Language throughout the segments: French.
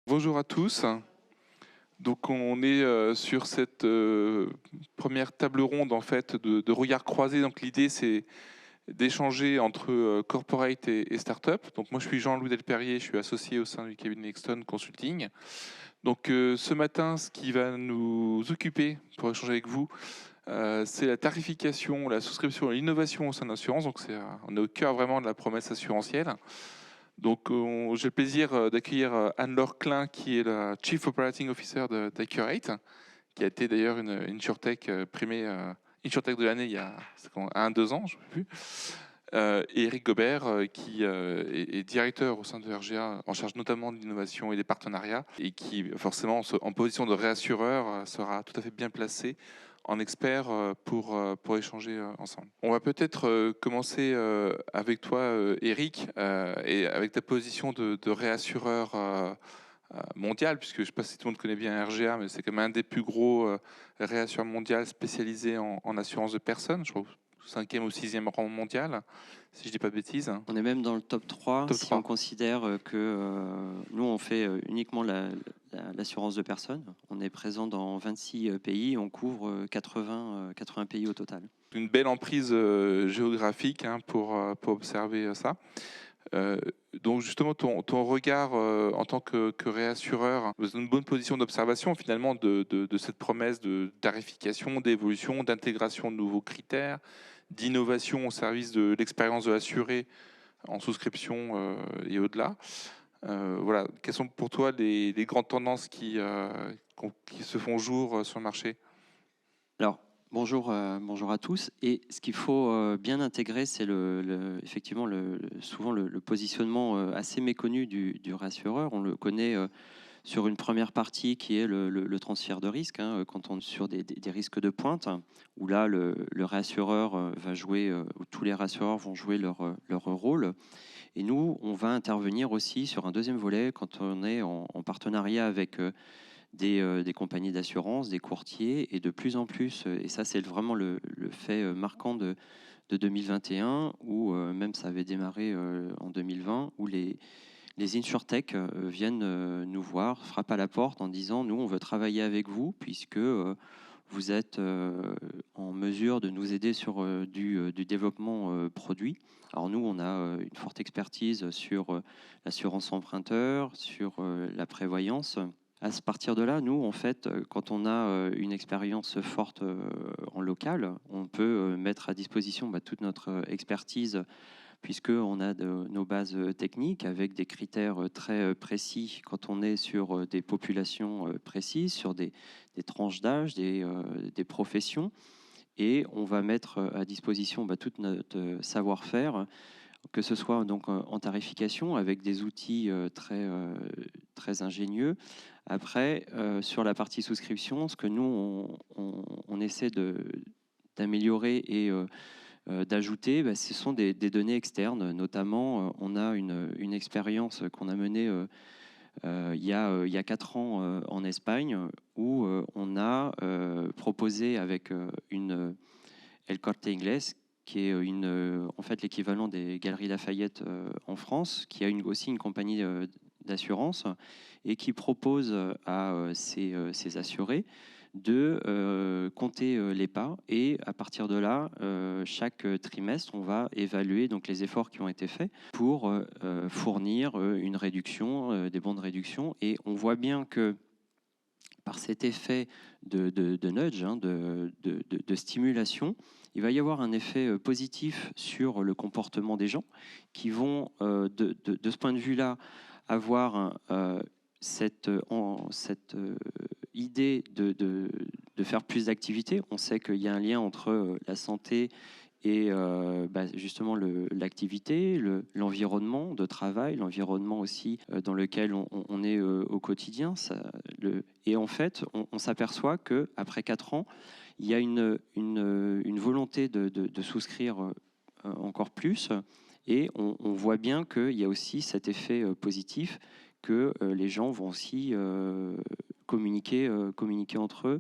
Bonjour à tous. Donc on est sur cette première table ronde en fait de regard croisé. Donc l'idée c'est d'échanger entre corporate et start-up. Donc moi je suis Jean-Louis Delperrier, je suis associé au sein du cabinet Exton Consulting. Donc ce matin, ce qui va nous occuper pour échanger avec vous, c'est la tarification, la souscription et l'innovation au sein de l'assurance. Donc on est au cœur vraiment de la promesse assurantielle. Donc, j'ai le plaisir d'accueillir Anne-Laure Klein, qui est la Chief Operating Officer d'Accurate, qui a été d'ailleurs une InsurTech primée InsurTech de l'année il y a 1-2 ans, je ne sais plus. Et Eric Gobert, qui est directeur au sein de RGA, en charge notamment de l'innovation et des partenariats, et qui, forcément, en position de réassureur, sera tout à fait bien placé en expert pour échanger ensemble. On va peut-être commencer avec toi, Eric, et avec ta position de réassureur mondial, puisque je ne sais pas si tout le monde connaît bien RGA, mais c'est quand même un des plus gros réassureurs mondial spécialisé en assurance de personnes, je crois 5e ou 6e rang mondial, si je ne dis pas de bêtises. On est même dans le top 3 Top si 3. on considère que nous, on fait uniquement l'assurance de personnes. On est présent dans 26 pays, on couvre 80 pays au total. Une belle emprise géographique pour observer ça. Donc justement, ton regard en tant que réassureur, vous êtes dans une bonne position d'observation finalement de cette promesse de tarification, d'évolution, d'intégration de nouveaux critères, d'innovation au service de l'expérience de l'assuré en souscription et au-delà. Voilà. Quelles sont pour toi les grandes tendances qui se font jour sur le marché? Alors, bonjour à tous. Et ce qu'il faut bien intégrer, c'est effectivement souvent le positionnement assez méconnu du rassureur. On le connaît sur une première partie qui est le transfert de risque, quand on est sur des risques de pointe, où là, le réassureur va jouer, où tous les rassureurs vont jouer leur rôle. Et nous, on va intervenir aussi sur un deuxième volet quand on est en partenariat avec des compagnies d'assurance, des courtiers, et de plus en plus, et ça c'est vraiment le fait marquant de 2021, où même ça avait démarré en 2020, où les InsurTech viennent nous voir, frappent à la porte en disant « Nous, on veut travailler avec vous puisque vous êtes en mesure de nous aider sur du développement produit. » Alors nous, on a une forte expertise sur l'assurance emprunteur, sur la prévoyance. À partir de là, nous, en fait, quand on a une expérience forte en local, on peut mettre à disposition toute notre expertise, puisqu'on a nos bases techniques avec des critères très précis quand on est sur des populations précises, sur des tranches d'âge, des professions. Et on va mettre à disposition tout notre savoir-faire, que ce soit donc en tarification avec des outils très ingénieux. Après, sur la partie souscription, ce que nous, on essaie d'améliorer et d'ajouter, ce sont des données externes. Notamment, on a une expérience qu'on a menée il y a 4 ans en Espagne, où on a proposé avec une El Corte Inglés, qui est en fait l'équivalent des Galeries Lafayette en France, qui a aussi une compagnie d'assurance et qui propose à ses assurés de compter les pas, et à partir de là, chaque trimestre, on va évaluer donc les efforts qui ont été faits pour fournir une réduction, des bons de réduction. Et on voit bien que par cet effet de nudge, de stimulation, il va y avoir un effet positif sur le comportement des gens qui vont, de ce point de vue-là, avoir cette idée de faire plus d'activités. On sait qu'il y a un lien entre la santé et justement l'activité, l'environnement de travail, l'environnement aussi dans lequel on est au quotidien. Et en fait, on s'aperçoit qu'après 4 ans, il y a une volonté de souscrire encore plus, et on voit bien qu'il y a aussi cet effet positif que les gens vont aussi communiquer entre eux,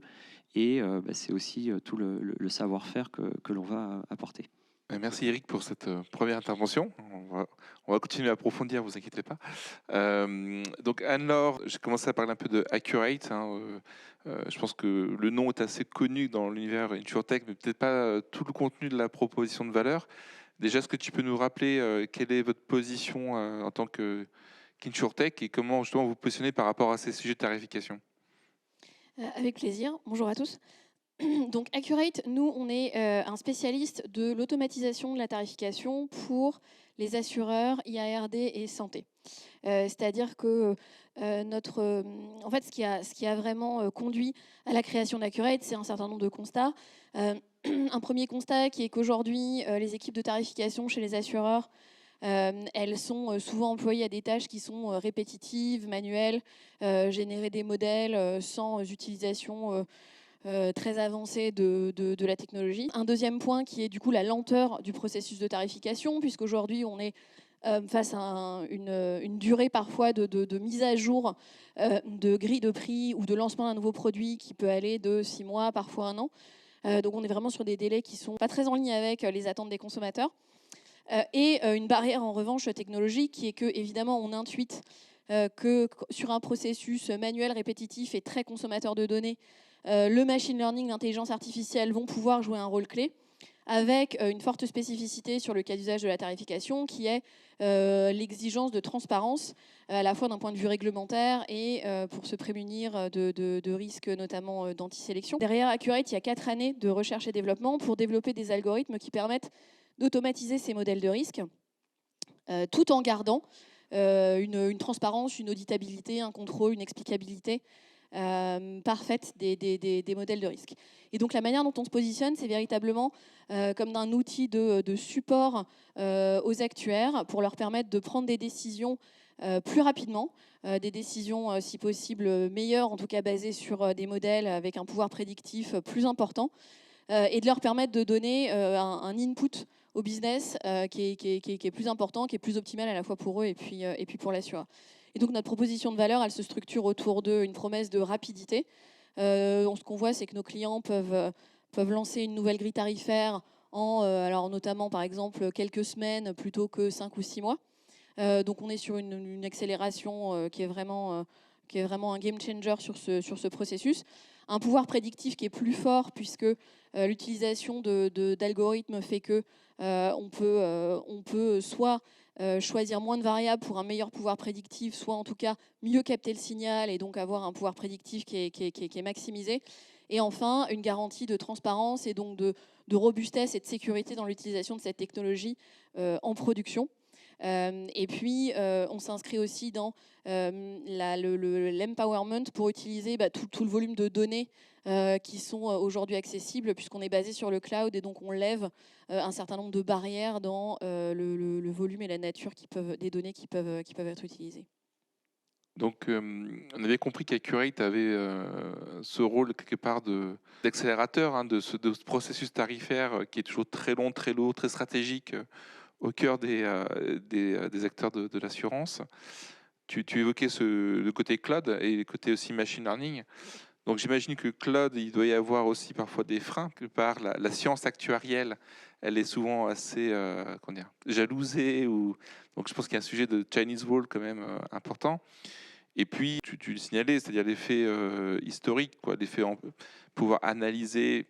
et c'est aussi tout le savoir-faire que l'on va apporter. Merci Eric pour cette première intervention. On va continuer à approfondir, vous inquiétez pas. Donc Anne-Laure, j'ai commencé à parler un peu de Accurate. Je pense que le nom est assez connu dans l'univers InsurTech, mais peut-être pas tout le contenu de la proposition de valeur. Déjà, est-ce que tu peux nous rappeler quelle est votre position en tant qu'InsurTech et comment justement vous positionnez par rapport à ces sujets de tarification? Avec plaisir. Bonjour à tous. Donc Accurate, nous, on est un spécialiste de l'automatisation de la tarification pour les assureurs IARD et santé. C'est-à-dire que en fait, ce qui a vraiment conduit à la création d'Accurate, c'est un certain nombre de constats. Un premier constat qui est qu'aujourd'hui, les équipes de tarification chez les assureurs, elles sont souvent employées à des tâches qui sont répétitives, manuelles, générer des modèles sans utilisation très avancée de la technologie. Un deuxième point qui est du coup la lenteur du processus de tarification, puisqu'aujourd'hui on est face à une durée parfois de mise à jour de grille de prix ou de lancement d'un nouveau produit qui peut aller de 6 mois, parfois 1 an. Donc on est vraiment sur des délais qui ne sont pas très en ligne avec les attentes des consommateurs. Et une barrière en revanche technologique qui est que évidemment on intuite que sur un processus manuel répétitif et très consommateur de données, le machine learning, l'intelligence artificielle vont pouvoir jouer un rôle clé, avec une forte spécificité sur le cas d'usage de la tarification, qui est l'exigence de transparence, à la fois d'un point de vue réglementaire et pour se prémunir de risques, notamment d'antisélection. Derrière Accurate, il y a 4 années de recherche et développement pour développer des algorithmes qui permettent d'automatiser ces modèles de risque, tout en gardant une transparence, une auditabilité, un contrôle, une explicabilité parfaite des modèles de risque. Et donc la manière dont on se positionne, c'est véritablement comme d'un outil de support aux actuaires pour leur permettre de prendre des décisions plus rapidement, des décisions si possible meilleures, en tout cas basées sur des modèles avec un pouvoir prédictif plus important, et de leur permettre de donner un input au business qui est plus important, qui est plus optimal à la fois pour eux et puis pour l'assureur. Et donc notre proposition de valeur, elle se structure autour d'une promesse de rapidité. Ce qu'on voit, c'est que nos clients peuvent lancer une nouvelle grille tarifaire alors notamment par exemple quelques semaines plutôt que 5 ou 6 mois. Donc on est sur une accélération qui est vraiment un game changer sur ce processus. Un pouvoir prédictif qui est plus fort puisque l'utilisation d'algorithmes fait que on peut soit choisir moins de variables pour un meilleur pouvoir prédictif, soit en tout cas mieux capter le signal et donc avoir un pouvoir prédictif qui est maximisé. Et enfin, une garantie de transparence et donc de robustesse et de sécurité dans l'utilisation de cette technologie en production. Et puis, on s'inscrit aussi dans l'empowerment pour utiliser tout le volume de données qui sont aujourd'hui accessibles, puisqu'on est basé sur le cloud et donc on lève un certain nombre de barrières dans le volume et la nature des données qui peuvent être utilisées. Donc, on avait compris qu'Accurate avait ce rôle quelque part d'accélérateur de ce processus tarifaire qui est toujours très long, très lourd, très stratégique au cœur des acteurs de l'assurance. Tu évoquais le côté cloud et le côté aussi machine learning. Donc j'imagine que cloud, il doit y avoir aussi parfois des freins, que par la science actuarielle, elle est souvent assez jalousée. Donc je pense qu'il y a un sujet de Chinese wall quand même important. Et puis, tu le signalais, c'est-à-dire l'effet historique, l'effet pouvoir analyser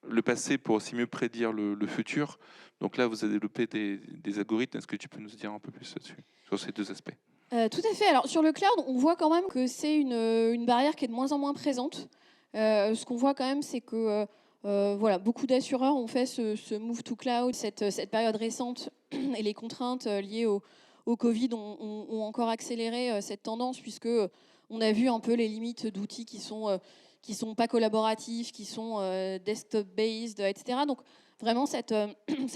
le passé pour aussi mieux prédire le futur. Donc là, vous avez développé des algorithmes. Est-ce que tu peux nous dire un peu plus là-dessus, sur ces deux aspects? Tout à fait. Alors sur le cloud, on voit quand même que c'est une barrière qui est de moins en moins présente. Ce qu'on voit quand même, c'est que voilà, beaucoup d'assureurs ont fait ce move to cloud. Cette période récente et les contraintes liées au Covid ont encore accéléré cette tendance, puisque on a vu un peu les limites d'outils qui sont pas collaboratifs, qui sont desktop-based, etc. Donc vraiment, cette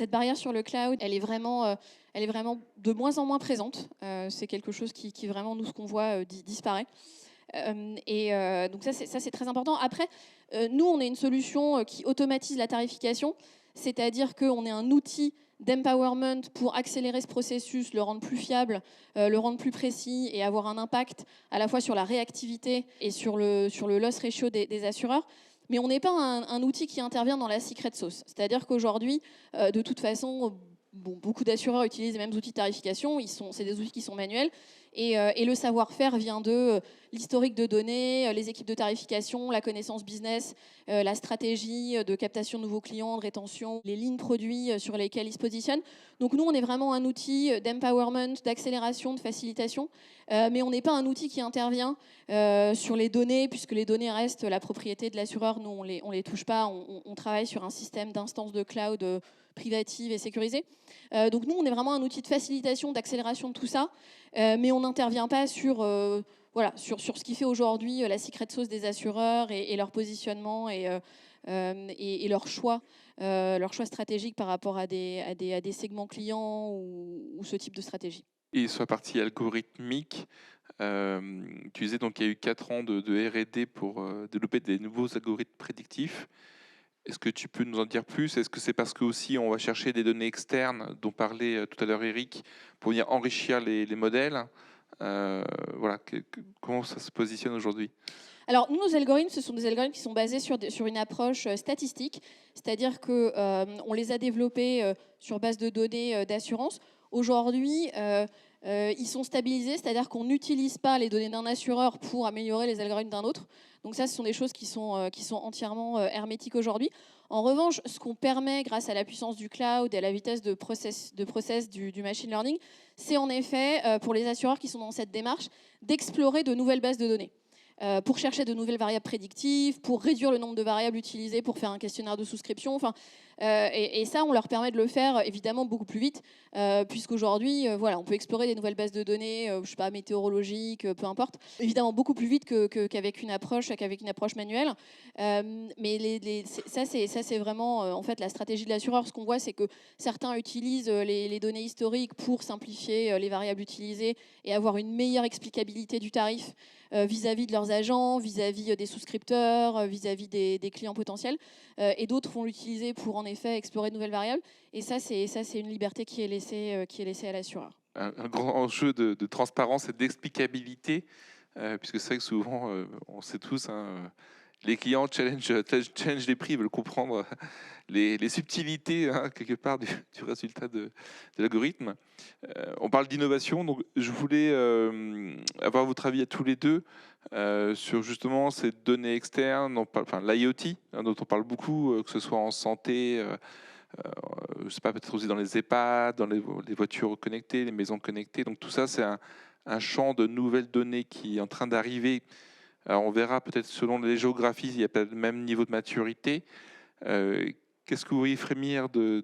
barrière sur le cloud, elle est vraiment de moins en moins présente. C'est quelque chose qui vraiment, nous, ce qu'on voit, disparaît. Donc ça, c'est très important. Après, nous, on est une solution qui automatise la tarification, c'est-à-dire qu'on est un outil d'empowerment pour accélérer ce processus, le rendre plus fiable, le rendre plus précis et avoir un impact à la fois sur la réactivité et sur le loss ratio des assureurs. mais on n'est pas un outil qui intervient dans la secret sauce. C'est-à-dire qu'aujourd'hui, de toute façon, beaucoup d'assureurs utilisent les mêmes outils de tarification, c'est des outils qui sont manuels, et le savoir-faire vient de l'historique de données, les équipes de tarification, la connaissance business, la stratégie de captation de nouveaux clients, de rétention, les lignes produits sur lesquelles ils se positionnent. Donc nous, on est vraiment un outil d'empowerment, d'accélération, de facilitation, mais on n'est pas un outil qui intervient sur les données, puisque les données restent la propriété de l'assureur. Nous, on les touche pas, on travaille sur un système d'instances de cloud privative et sécurisée. Donc nous, on est vraiment un outil de facilitation, d'accélération de tout ça, mais on n'intervient pas sur ce qui fait aujourd'hui la secret sauce des assureurs et leur positionnement et leur choix stratégique par rapport à des segments clients ou ce type de stratégie. Et sur la partie algorithmique, tu disais donc qu'il y a eu 4 ans de R&D pour développer des nouveaux algorithmes prédictifs. Est-ce que tu peux nous en dire plus? Est-ce que c'est parce que aussi on va chercher des données externes dont parlait tout à l'heure Eric pour venir enrichir les modèles? Voilà, comment ça se positionne aujourd'hui? Alors, nous, nos algorithmes, ce sont des algorithmes qui sont basés sur une approche statistique, c'est-à-dire qu'on les a développés sur base de données d'assurance. Aujourd'hui, ils sont stabilisés, c'est-à-dire qu'on n'utilise pas les données d'un assureur pour améliorer les algorithmes d'un autre. Donc ça, ce sont des choses qui sont entièrement hermétiques aujourd'hui. En revanche, ce qu'on permet grâce à la puissance du cloud et à la vitesse de process du machine learning, c'est en effet, pour les assureurs qui sont dans cette démarche, d'explorer de nouvelles bases de données. Pour chercher de nouvelles variables prédictives, pour réduire le nombre de variables utilisées pour faire un questionnaire de souscription. Et ça, on leur permet de le faire évidemment beaucoup plus vite, puisqu'aujourd'hui, on peut explorer des nouvelles bases de données, je sais pas, météorologiques, peu importe, évidemment beaucoup plus vite qu'avec une approche manuelle. Mais ça, c'est vraiment en fait la stratégie de l'assureur. Ce qu'on voit, c'est que certains utilisent les données historiques pour simplifier les variables utilisées et avoir une meilleure explicabilité du tarif vis-à-vis de leurs agents, vis-à-vis des souscripteurs, vis-à-vis des clients potentiels. Et d'autres vont l'utiliser pour en effet explorer de nouvelles variables. Et ça, c'est une liberté qui est laissée à l'assureur. Un grand enjeu de transparence et d'explicabilité, puisque c'est vrai que souvent, on sait tous, les clients challenge les prix, veulent comprendre les subtilités quelque part du résultat de l'algorithme. On parle d'innovation, donc je voulais avoir votre avis à tous les deux sur justement ces données externes, l'IoT, dont on parle beaucoup, que ce soit en santé, je sais pas, peut-être aussi dans les EHPAD, dans les voitures connectées, les maisons connectées. Donc tout ça, c'est un champ de nouvelles données qui est en train d'arriver. Alors on verra peut-être selon les géographies, il n'y a pas le même niveau de maturité. Qu'est-ce que vous voyez frémir de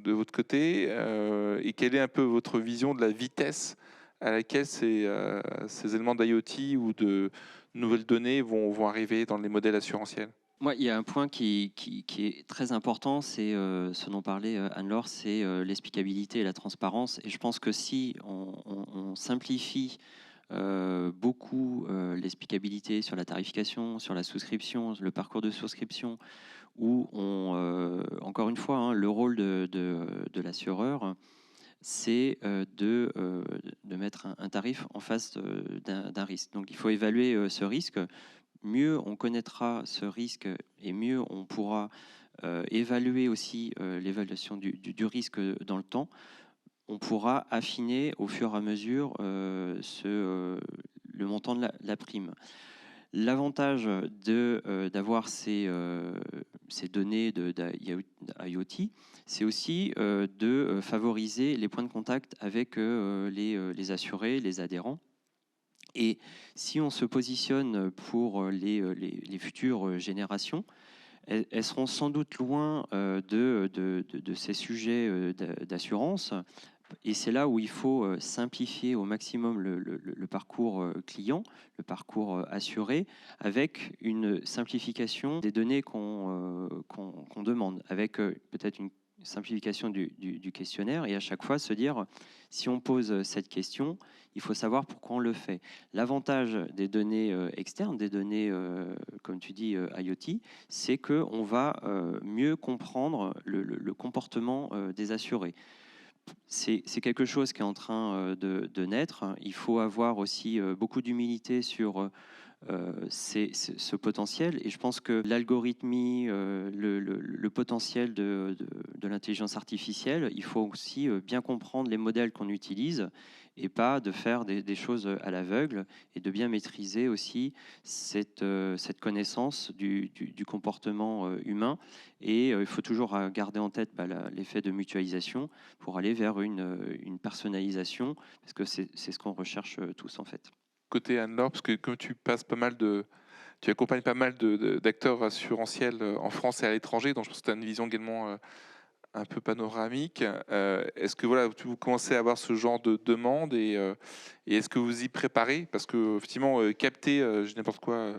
votre côté et quelle est un peu votre vision de la vitesse à laquelle ces éléments d'IoT ou de nouvelles données vont arriver dans les modèles assurantiels? Moi, il y a un point qui est très important, c'est ce dont parlait Anne-Laure, c'est l'explicabilité et la transparence. Et je pense que si on simplifie beaucoup l'explicabilité sur la tarification, sur la souscription, le parcours de souscription, où encore une fois, le rôle de l'assureur, c'est de mettre un tarif en face d'un risque. Donc il faut évaluer ce risque. Mieux on connaîtra ce risque et mieux on pourra évaluer aussi l'évaluation du risque dans le temps. On pourra affiner au fur et à mesure le montant de la prime. L'avantage d'avoir ces données d'IoT, c'est aussi de favoriser les points de contact avec les assurés, les adhérents. Et si on se positionne pour les futures générations, elles seront sans doute loin de ces sujets d'assurance. Et c'est là où il faut simplifier au maximum le parcours client, le parcours assuré, avec une simplification des données qu'on demande, avec peut-être une simplification du questionnaire, et à chaque fois se dire, si on pose cette question, il faut savoir pourquoi on le fait. L'avantage des données externes, des données, comme tu dis, IoT, c'est qu'on va mieux comprendre le comportement des assurés. C'est quelque chose qui est en train de naître. Il faut avoir aussi beaucoup d'humilité sur ce potentiel. Et je pense que l'algorithmie, le potentiel de l'intelligence artificielle, il faut aussi bien comprendre les modèles qu'on utilise et pas de faire des choses à l'aveugle, et de bien maîtriser aussi cette connaissance du comportement humain. Et il faut toujours garder en tête l'effet de mutualisation pour aller vers une personnalisation, parce que c'est ce qu'on recherche tous en fait. Côté Anne-Laure, parce que comme tu accompagnes pas mal d'acteurs assurantiels en France et à l'étranger, donc je pense que tu as une vision également un peu panoramique. Est-ce que voilà, vous commencez à avoir ce genre de demande et est-ce que vous y préparez? Parce que effectivement, capter, je dis n'importe quoi,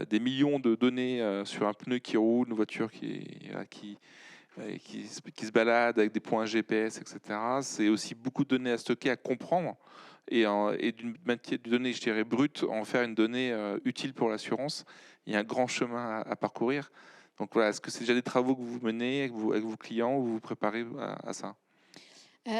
des millions de données sur un pneu qui roule, une voiture qui se balade avec des points GPS, etc. C'est aussi beaucoup de données à stocker, à comprendre et d'une donnée, je dirais, brute, en faire une donnée utile pour l'assurance. Il y a un grand chemin à parcourir. Donc voilà, est-ce que c'est déjà des travaux que vous menez avec vos clients ou vous vous préparez à ça?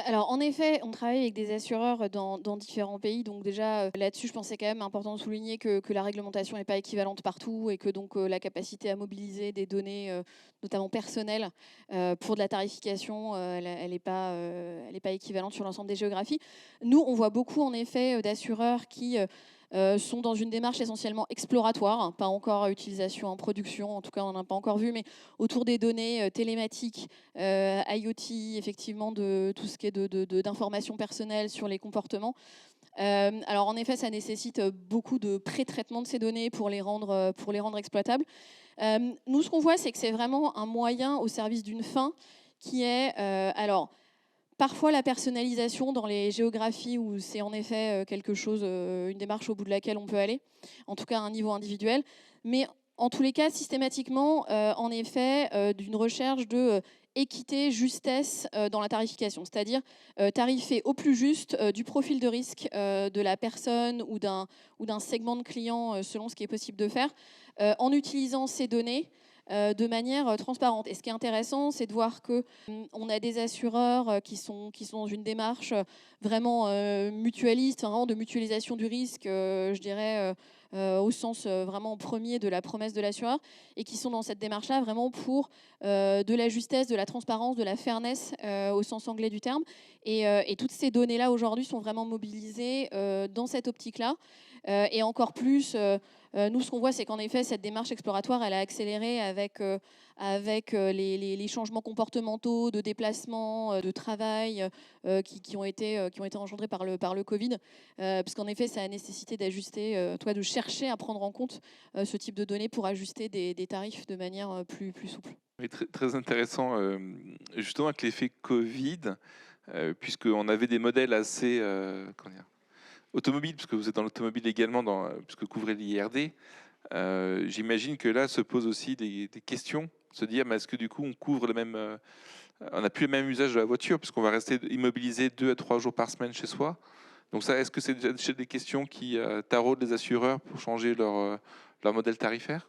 Alors, en effet, on travaille avec des assureurs dans différents pays. Donc déjà, là-dessus, je pensais quand même important de souligner que la réglementation n'est pas équivalente partout et que donc la capacité à mobiliser des données, notamment personnelles, pour de la tarification, elle n'est pas équivalente sur l'ensemble des géographies. Nous, on voit beaucoup, en effet, d'assureurs qui sont dans une démarche essentiellement exploratoire, hein, pas encore à utilisation en production, en tout cas on n'en a pas encore vu, mais autour des données télématiques, IoT, effectivement, de tout ce qui est d'informations personnelles sur les comportements. Alors en effet, ça nécessite beaucoup de pré-traitement de ces données pour les rendre exploitables. Nous, ce qu'on voit, c'est que c'est vraiment un moyen au service d'une fin qui est, alors, parfois la personnalisation dans les géographies où c'est en effet quelque chose, une démarche au bout de laquelle on peut aller, en tout cas à un niveau individuel, mais en tous les cas systématiquement en effet d'une recherche de équité, justesse dans la tarification, c'est-à-dire tarifer au plus juste du profil de risque de la personne ou d'un segment de clients selon ce qui est possible de faire, en utilisant ces données de manière transparente. Et ce qui est intéressant, c'est de voir qu'on a des assureurs qui sont dans une démarche vraiment mutualiste, vraiment de mutualisation du risque, je dirais, au sens vraiment premier de la promesse de l'assureur, et qui sont dans cette démarche-là vraiment pour de la justesse, de la transparence, de la fairness au sens anglais du terme. Et toutes ces données-là aujourd'hui sont vraiment mobilisées dans cette optique-là. Et encore plus, nous, ce qu'on voit, c'est qu'en effet, cette démarche exploratoire, elle a accéléré avec les changements comportementaux, de déplacement, de travail qui ont été engendrés par le Covid. Parce qu'en effet, ça a nécessité d'ajuster, de chercher à prendre en compte ce type de données pour ajuster des tarifs de manière plus souple. Oui, très, très intéressant, justement avec l'effet Covid, puisqu'on avait des modèles assez comment dire, automobiles, parce que vous êtes dans l'automobile également, puisque couvrez l'IRD. J'imagine que là se posent aussi des questions, se dire, mais est-ce que du coup on couvre on n'a plus le même usage de la voiture, puisqu'on va rester immobilisé 2 à 3 jours par semaine chez soi. Donc ça, est-ce que c'est déjà des questions qui taraudent les assureurs pour changer leur modèle tarifaire?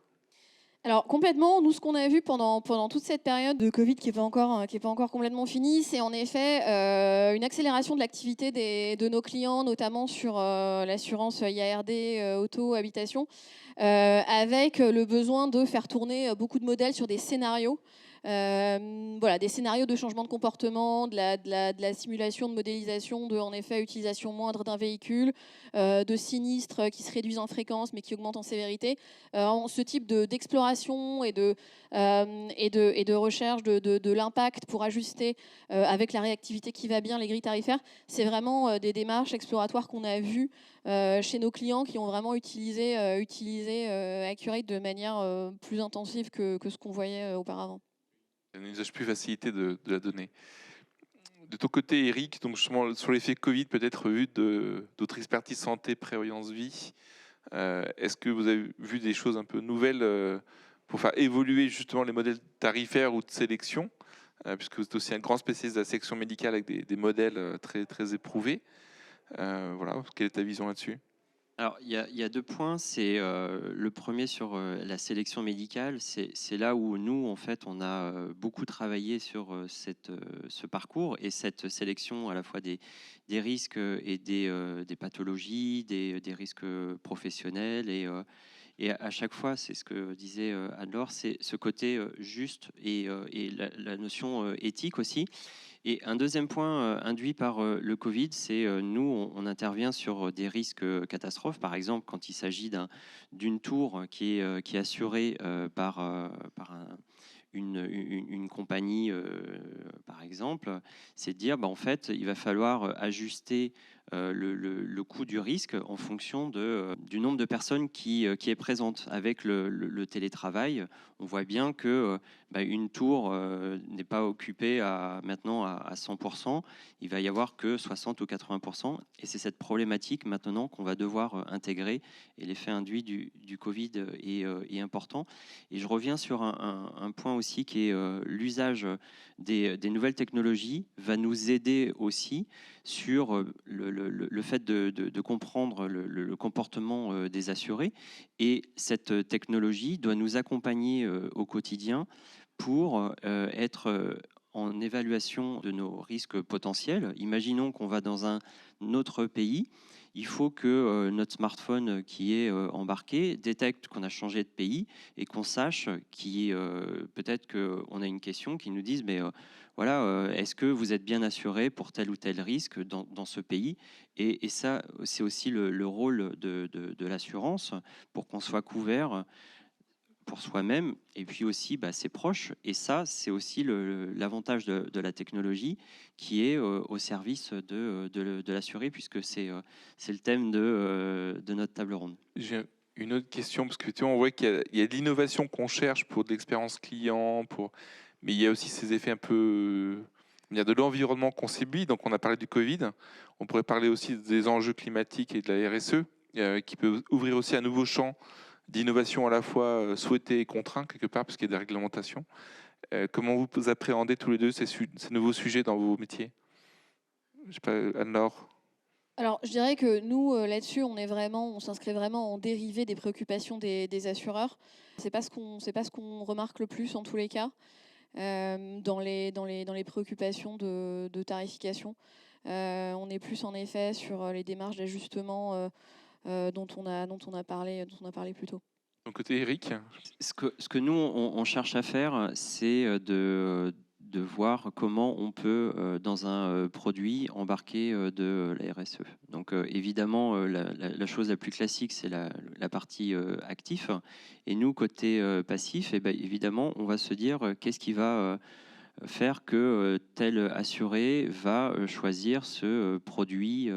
Alors complètement, nous ce qu'on a vu pendant toute cette période de Covid qui est pas encore complètement finie, c'est en effet une accélération de l'activité de nos clients, notamment sur l'assurance IARD, auto, habitation, avec le besoin de faire tourner beaucoup de modèles sur des scénarios. Voilà, des scénarios de changement de comportement, de la simulation, de modélisation, en effet utilisation moindre d'un véhicule, de sinistres qui se réduisent en fréquence mais qui augmentent en sévérité. Ce type d'exploration et de recherche de l'impact pour ajuster avec la réactivité qui va bien les grilles tarifaires, c'est vraiment des démarches exploratoires qu'on a vues chez nos clients qui ont vraiment utilisé Accurate de manière plus intensive que ce qu'on voyait auparavant. Un usage plus facilité de la donnée. De ton côté, Eric, donc justement, sur l'effet Covid, peut-être vu d'autres expertises santé, prévoyance vie, est-ce que vous avez vu des choses un peu nouvelles pour faire évoluer justement les modèles tarifaires ou de sélection, puisque vous êtes aussi un grand spécialiste de la sélection médicale avec des modèles très, très éprouvés. Voilà, quelle est ta vision là-dessus? Alors, il y a 2 points. C'est le premier sur la sélection médicale. C'est là où nous, en fait, on a beaucoup travaillé sur ce parcours et cette sélection à la fois des risques et des pathologies, des risques professionnels. Et à chaque fois, c'est ce que disait Anne-Laure, c'est ce côté juste et la notion éthique aussi. Et un deuxième point induit par le Covid, c'est nous, on intervient sur des risques catastrophes. Par exemple, quand il s'agit d'une tour qui est assurée par une compagnie, par exemple, c'est de dire, en fait, il va falloir ajuster le coût du risque en fonction du nombre de personnes qui est présente. Avec le télétravail, on voit bien que une tour n'est pas occupée maintenant à 100%, il va y avoir que 60 ou 80%, et c'est cette problématique maintenant qu'on va devoir intégrer, et l'effet induit du Covid est important. Et je reviens sur un point aussi qui est l'usage des nouvelles technologies va nous aider aussi sur le fait de comprendre le comportement des assurés. Et cette technologie doit nous accompagner au quotidien pour être en évaluation de nos risques potentiels. Imaginons qu'on va dans un autre pays. Il faut que notre smartphone qui est embarqué détecte qu'on a changé de pays et qu'on sache peut-être qu'on a une question qui nous dise mais voilà, est-ce que vous êtes bien assuré pour tel ou tel risque dans ce pays, et ça, c'est aussi le rôle de l'assurance pour qu'on soit couvert pour soi-même et puis aussi ses proches. Et ça, c'est aussi l'avantage de la technologie qui est au service de l'assuré, puisque c'est le thème de notre table ronde. J'ai une autre question, parce que tu vois, on voit qu'il y a de l'innovation qu'on cherche pour de l'expérience client, mais il y a aussi ces effets un peu... Il y a de l'environnement qu'on subit, donc on a parlé du Covid, on pourrait parler aussi des enjeux climatiques et de la RSE, qui peut ouvrir aussi un nouveau champ d'innovation à la fois souhaité et contraint quelque part, parce qu'il y a des réglementations. Comment vous appréhendez tous les deux ces nouveaux sujets dans vos métiers? Je sais pas, Anne-Laure. Alors, je dirais que nous, là-dessus, on s'inscrit vraiment en dérivé des préoccupations des assureurs. C'est pas ce qu'on remarque le plus en tous les cas dans les préoccupations de tarification. On est plus en effet sur les démarches d'ajustement dont on a parlé plus tôt. Donc côté Eric. Ce que nous, on cherche à faire, c'est de voir comment on peut, dans un produit, embarquer de la RSE. Donc évidemment, la chose la plus classique, c'est la partie actif. Et nous, côté passif, évidemment, on va se dire qu'est-ce qui va faire que tel assuré va choisir ce produit.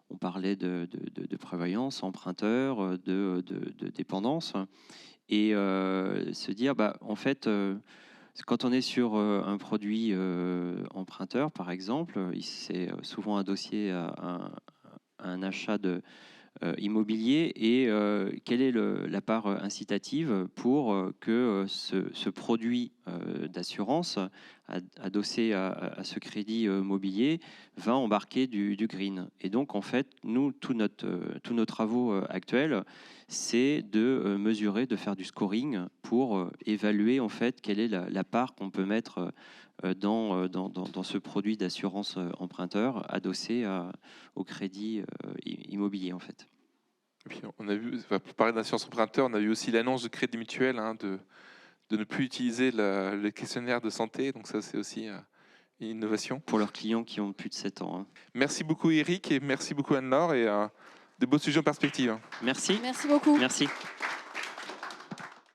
On parlait de prévoyance, emprunteur, de dépendance, et se dire, en fait, quand on est sur un produit emprunteur, par exemple, c'est souvent un dossier à un achat immobilier, et quelle est la part incitative pour que ce produit d'assurance adossé à ce crédit mobilier va embarquer du green. Et donc en fait, nous, tous nos travaux actuels, c'est de mesurer, de faire du scoring pour évaluer en fait quelle est la part qu'on peut mettre dans ce produit d'assurance emprunteur adossé au crédit immobilier en fait. Et puis on a vu, pour parler d'assurance emprunteur, on a vu aussi l'annonce de Crédit Mutuel de ne plus utiliser le questionnaire de santé. Donc ça, c'est aussi une innovation. Pour leurs clients qui ont plus de 7 ans. Hein. Merci beaucoup Eric et merci beaucoup Anne-Laure, et de beaux sujets en perspective. Merci. Merci beaucoup. Merci.